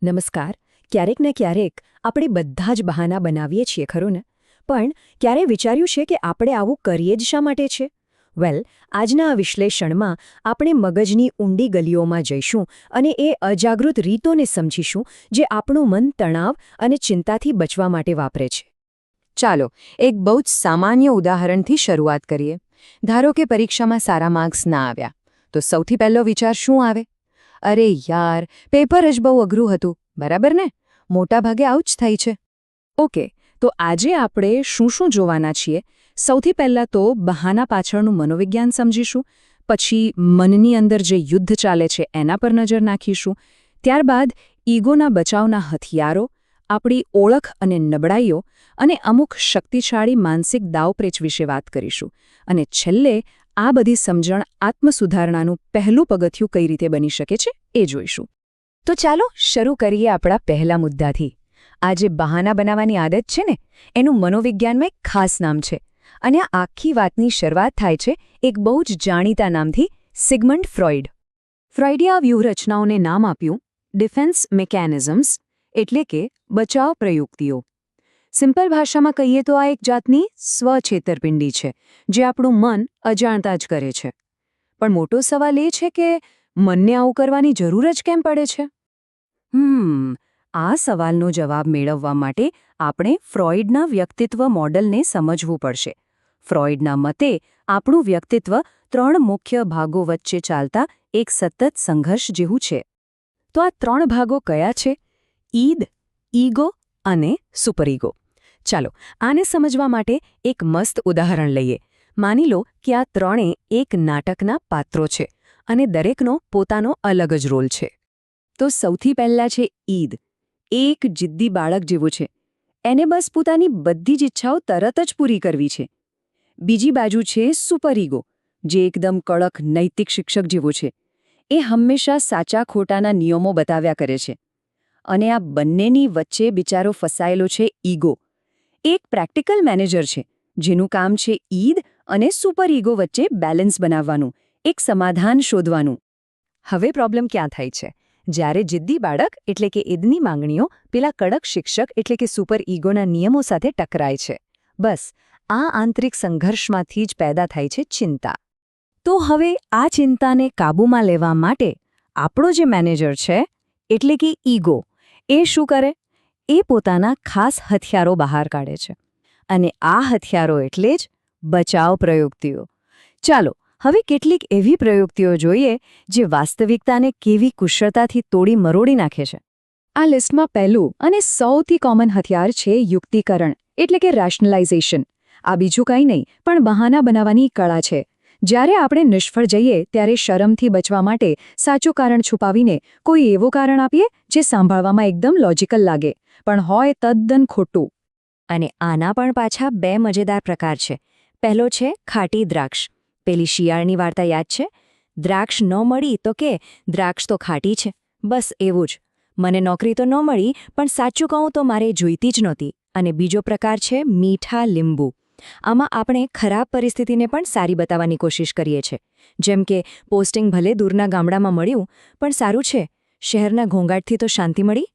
નમસ્કાર. ક્યારેક ને ક્યારેક આપણે બધા જ બહાના બનાવીએ છીએ ખરું ને? પણ ક્યારે વિચાર્યું છે કે આપણે આવું કરીએ જ શા માટે છે? વેલ, આજના આ વિશ્લેષણમાં આપણે મગજની ઊંડી ગલીઓમાં જઈશું અને એ અજાગૃત રીતોને સમજીશું જે આપણું મન તણાવ અને ચિંતાથી બચવા માટે વાપરે છે. ચાલો, એક બહુ જ સામાન્ય ઉદાહરણથી શરૂઆત કરીએ. ધારો કે પરીક્ષામાં સારા માર્ક્સ ના આવ્યા, તો સૌથી પહેલો વિચાર શું આવે? અરે યાર, પેપર જ બહુ અઘરું હતું, બરાબર ને? મોટાભાગે આવું જ થાય છે. ઓકે, તો આજે આપણે શું શું જોવાના છીએ? સૌથી પહેલાં તો બહાના પાછળનું મનોવિજ્ઞાન સમજીશું, પછી મનની અંદર જે યુદ્ધ ચાલે છે એના પર નજર નાખીશું, ત્યારબાદ ઈગોના બચાવના હથિયારો, આપણી ઓળખ અને નબળાઈઓ અને અમુક શક્તિશાળી માનસિક દાવપેચ વિશે વાત કરીશું, અને છેલ્લે આ બધી સમજણ આત્મસુધારણાનું પહેલું પગથિયું કઈ રીતે બની શકે છે એ જોઈશું. તો ચાલો શરૂ કરીએ આપણા પહેલા મુદ્દાથી. આ જે બહાના બનાવવાની આદત છે ને, એનું મનોવિજ્ઞાનમાં એક ખાસ નામ છે, અને આ આખી વાતની શરૂઆત થાય છે એક બહુ જ જાણીતા નામથી, સિગમન્ડ ફ્રોઇડ. ફ્રોઇડે આ વ્યૂહરચનાઓને નામ આપ્યું ડિફેન્સ મિકેનિઝમ્સ, એટલે કે બચાવ પ્રયુક્તિઓ. સિમ્પલ ભાષામાં કહીએ તો આ એક જાતની સ્વછેતરપિંડી છે જે આપણું મન અજાણતા જ કરે છે. પણ મોટો સવાલ એ છે કે મનને આવું કરવાની જરૂર જ કેમ પડે છે? આ સવાલનો જવાબ મેળવવા માટે આપણે ફ્રોઇડના વ્યક્તિત્વ મોડલને સમજવું પડશે. ફ્રોઇડના મતે આપણું વ્યક્તિત્વ 3 મુખ્ય ભાગો વચ્ચે ચાલતા એક સતત સંઘર્ષ જેવું છે. તો આ 3 ભાગો કયા છે? ઈદ, ઈગો અને સુપરઈગો. ચાલો, આને સમજવા માટે એક મસ્ત ઉદાહરણ લઈએ. માની લો કે આ ત્રણે એક નાટકના પાત્રો છે અને દરેકનો પોતાનો અલગ જ રોલ છે. તો સૌથી પહેલા છે ઈદ. એ એક જિદ્દી બાળક જેવું છે. એને બસ પોતાની બધી જ ઈચ્છાઓ તરત જ પૂરી કરવી છે. બીજી બાજુ છે સુપરઈગો, જે એકદમ કડક નૈતિક શિક્ષક જેવો છે. એ હંમેશા સાચા ખોટાના નિયમો બતાવ્યા કરે છે. અને આ બંનેની વચ્ચે બિચારો ફસાયેલો છે ઈગો. એક પ્રેક્ટિકલ મેનેજર છે જેનું કામ છે ઈદ અને સુપર ઈગો વચ્ચે બેલેન્સ બનાવવાનું, એક સમાધાન શોધવાનું. હવે પ્રોબ્લેમ ક્યાં થાય છે? જ્યારે જિદ્દી બાળક એટલે કે ઈદની માંગણીઓ પેલા કડક શિક્ષક એટલે કે સુપર ઈગોના નિયમો સાથે ટકરાય છે. બસ આ આંતરિક સંઘર્ષમાંથી જ પેદા થાય છે ચિંતા. તો હવે આ ચિંતાને કાબૂમાં લેવા માટે આપણો જે મેનેજર છે એટલે કે ઈગો, એ શું કરે? એ પોતાના ખાસ હથિયારો બહાર કાઢે છે. અને આ હથિયારો એટલે જ બચાવ પ્રયુક્તિઓ. ચાલો, હવે કેટલીક એવી પ્રયુક્તિઓ જોઈએ જે વાસ્તવિકતાને કેવી કુશળતાથી તોડી મરોડી નાખે છે. આ લિસ્ટમાં પહેલું અને સૌથી કોમન હથિયાર છે યુક્તિકરણ, એટલે કે રેશનલાઇઝેશન. આ બીજું કંઈ નહીં પણ બહાના બનાવવાની કળા છે. જ્યારે આપણે નિષ્ફળ જઈએ ત્યારે શરમથી બચવા માટે સાચું કારણ છુપાવીને કોઈ એવું કારણ આપીએ જે સાંભળવામાં એકદમ લોજિકલ લાગે, પણ હોય તદ્દન ખોટું. અને આના પણ પાછા 2 મજેદાર પ્રકાર છે. પહેલો છે ખાટી દ્રાક્ષ. પેલી શિયાળની વાર્તા યાદ છે? દ્રાક્ષ ન મળી તો કે દ્રાક્ષ તો ખાટી છે. બસ એવું જ. મને નોકરી તો ન મળી, પણ સાચું કહું તો મારે જોઈતી જ નહોતી. અને બીજો પ્રકાર છે મીઠા લીંબુ. આમાં આપણે ખરાબ પરિસ્થિતિને પણ સારી બતાવવાની કોશિશ કરીએ છીએ. જેમ કે પોસ્ટિંગ ભલે દૂરના ગામડામાં મળ્યું, પણ સારું છે, શહેરના ઘોંઘાટથી તો શાંતિ મળી.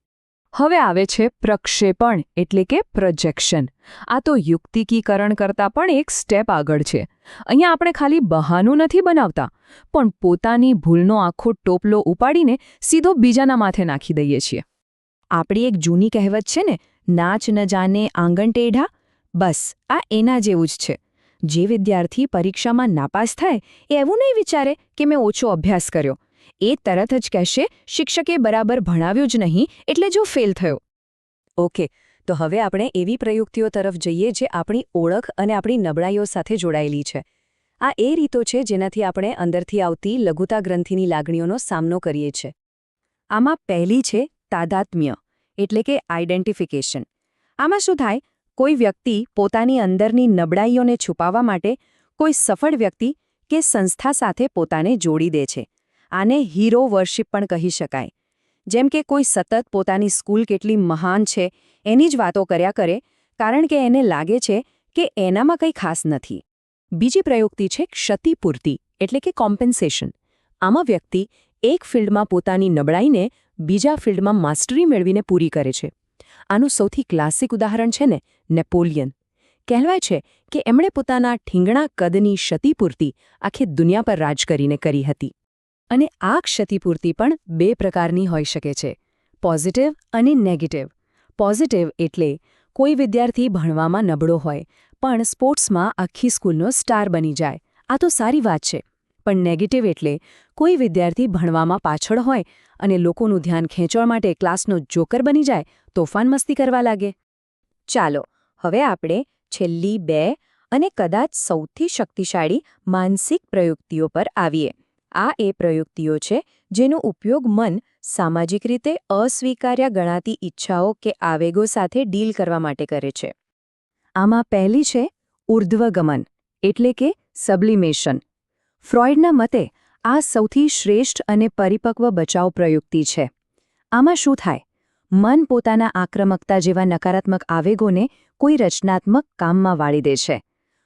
હવે આવે છે પ્રક્ષેપણ, એટલે કે પ્રોજેક્શન. આ તો યુક્તિકીકરણ કરતાં પણ એક સ્ટેપ આગળ છે. અહીંયા આપણે ખાલી બહાનું નથી બનાવતા, પણ પોતાની ભૂલનો આખો ટોપલો ઉપાડીને સીધો બીજાના માથે નાખી દઈએ છીએ. આપણી એક જૂની કહેવત છે ને, નાચ ન જાને આંગણ ટેઢા. બસ આ એના જેવું જ છે. જે વિદ્યાર્થી પરીક્ષામાં નાપાસ થાય એ એવું નહીં વિચારે કે મેં ઓછો અભ્યાસ કર્યો. એ તરત જ કહેશે શિક્ષકે બરાબર ભણાવ્યું જ નહીં એટલે જો ફેલ થયો. ઓકે, તો હવે આપણે એવી પ્રયુક્તિઓ તરફ જઈએ જે આપણી ઓળખ અને આપણી નબળાઈઓ સાથે જોડાયેલી છે. આ એ રીતો છે જેનાથી આપણે અંદરથી આવતી લઘુતા ગ્રંથિની લાગણીઓનો સામનો કરીએ છીએ. આમાં પહેલી છે તાદાત્મ્ય, એટલે કે આઇડેન્ટિફિકેશન. આમાં શું થાય? કોઈ વ્યક્તિ પોતાની અંદરની નબળાઈઓને છુપાવવા માટે કોઈ સફળ વ્યક્તિ કે સંસ્થા સાથે પોતાને જોડી દે છે. આને હીરો વર્શિપ પણ કહી શકાય. જેમ કે કોઈ સતત પોતાની સ્કૂલ કેટલી મહાન છે એની જ વાતો કર્યા કરે, કારણ કે એને લાગે છે કે એનામાં કંઈ ખાસ નથી. બીજી પ્રયુક્તિ છે ક્ષતિપૂર્તિ, એટલે કે કોમ્પેન્સેશન. આમાં વ્યક્તિ એક ફિલ્ડમાં પોતાની નબળાઈને બીજા ફિલ્ડમાં માસ્ટરી મેળવીને પૂરી કરે છે. આનું સૌથી ક્લાસિક ઉદાહરણ છે ને નેપોલિયન. કહેવાય છે કે એમણે પોતાના ઠીંગણા કદની ક્ષતિપૂર્તિ આખી દુનિયા પર રાજ કરીને કરી હતી. અને આ ક્ષતિપૂર્તિ પણ બે પ્રકારની હોઈ શકે છે, પોઝિટિવ અને નેગેટિવ. પોઝિટિવ એટલે કોઈ વિદ્યાર્થી ભણવામાં નબળો હોય પણ સ્પોર્ટ્સમાં આખી સ્કૂલનો સ્ટાર બની જાય. આ તો સારી વાત છે. પણ નેગેટિવ એટલે કોઈ વિદ્યાર્થી ભણવામાં પાછળ હોય અને લોકોનું ધ્યાન ખેંચવા માટે ક્લાસનો જોકર બની જાય, તોફાન મસ્તી કરવા લાગે. ચાલો હવે આપણે છેલ્લી 2 અને કદાચ સૌથી શક્તિશાળી માનસિક પ્રયુક્તિઓ પર આવીએ. આ એ પ્રયુક્તિઓ છે જેનો ઉપયોગ મન સામાજિક રીતે અસ્વીકાર્ય ગણાતી ઈચ્છાઓ કે આવેગો સાથે ડીલ કરવા માટે કરે છે. આમાં પહેલી છે ઉર્ધ્વગમન એટલે કે સબ્લિમેશન. ફ્રોઇડના મતે આ સૌથી શ્રેષ્ઠ અને પરિપક્વ બચાવ પ્રયુક્તિ છે. આમાં શું થાય? મન પોતાના આક્રમકતા જેવા નકારાત્મક આવેગોને કોઈ રચનાત્મક કામમાં વાળી દે છે.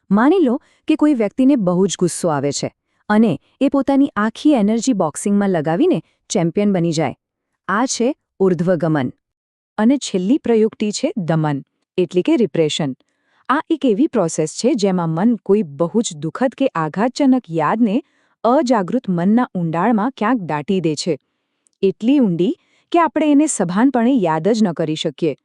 માની લો કે કોઈ વ્યક્તિને બહુ જ ગુસ્સો આવે છે અને એ પોતાની આખી એનર્જી બોક્સિંગમાં લગાવીને ચેમ્પિયન બની જાય. આ છે ઉર્ધ્વગમન. અને છેલ્લી પ્રયુક્તિ છે દમન એટલે કે રિપ્રેશન. આ એક એવી પ્રોસેસ છે જેમાં મન કોઈ બહુ જ દુઃખદ કે આઘાતજનક યાદને અજાગૃત મનના ઊંડાણમાં ક્યાંક દાટી દે છે. એટલી ઊંડી કે આપણે એને સભાનપણે યાદ જ ન કરી શકીએ.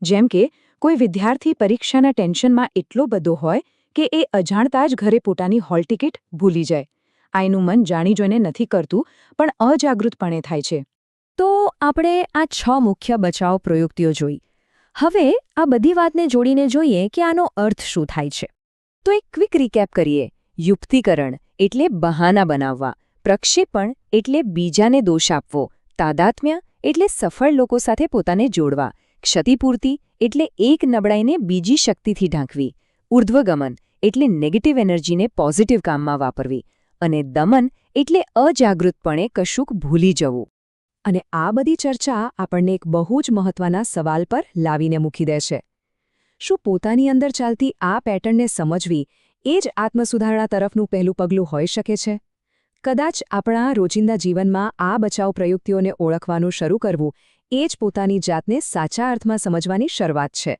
જેમ કે કોઈ વિદ્યાર્થી પરીક્ષાના ટેન્શનમાં એટલો બધો હોય કે એ અજાણતા જ ઘરે પોતાની હોલ ટિકિટ ભૂલી જાય. આ એનું મન જાણી જોઈને નથી કરતું પણ અજાગૃતપણે થાય છે. તો આપણે આ 6 મુખ્ય બચાવ પ્રયુક્તિઓ જોઈ. હવે આ બધી વાતને જોડીને જોઈએ કે આનો અર્થ શું થાય છે. તો એક ક્વિક રીકેપ કરીએ. યુક્તિકરણ એટલે બહાના બનાવવા, પ્રક્ષેપણ એટલે બીજાને દોષ આપવો, તાદાત્મ્ય એટલે સફળ લોકો સાથે પોતાને જોડવા, ક્ષતિપૂર્તિ એટલે એક નબળાઈને બીજી શક્તિથી ઢાંકવી, ઉર્ધ્વગમન એટલે નેગેટિવ એનર્જીને પોઝિટિવ કામમાં વાપરવી, અને દમન એટલે અજાગૃતપણે કશુંક ભૂલી જવું. અને આ બધી ચર્ચા આપણને એક બહુ જ મહત્વના સવાલ પર લાવીને મૂકી દે છે. શું પોતાની અંદર ચાલતી આ પેટર્નને સમજવી એ જ આત્મસુધારણા તરફનું પહેલું પગલું હોઈ શકે છે? કદાચ આપણા રોજિંદા જીવનમાં આ બચાવ પ્રયુક્તિઓને ઓળખવાનું શરૂ કરવું એ જ પોતાની જાતને સાચા અર્થમાં સમજવાની શરૂઆત છે.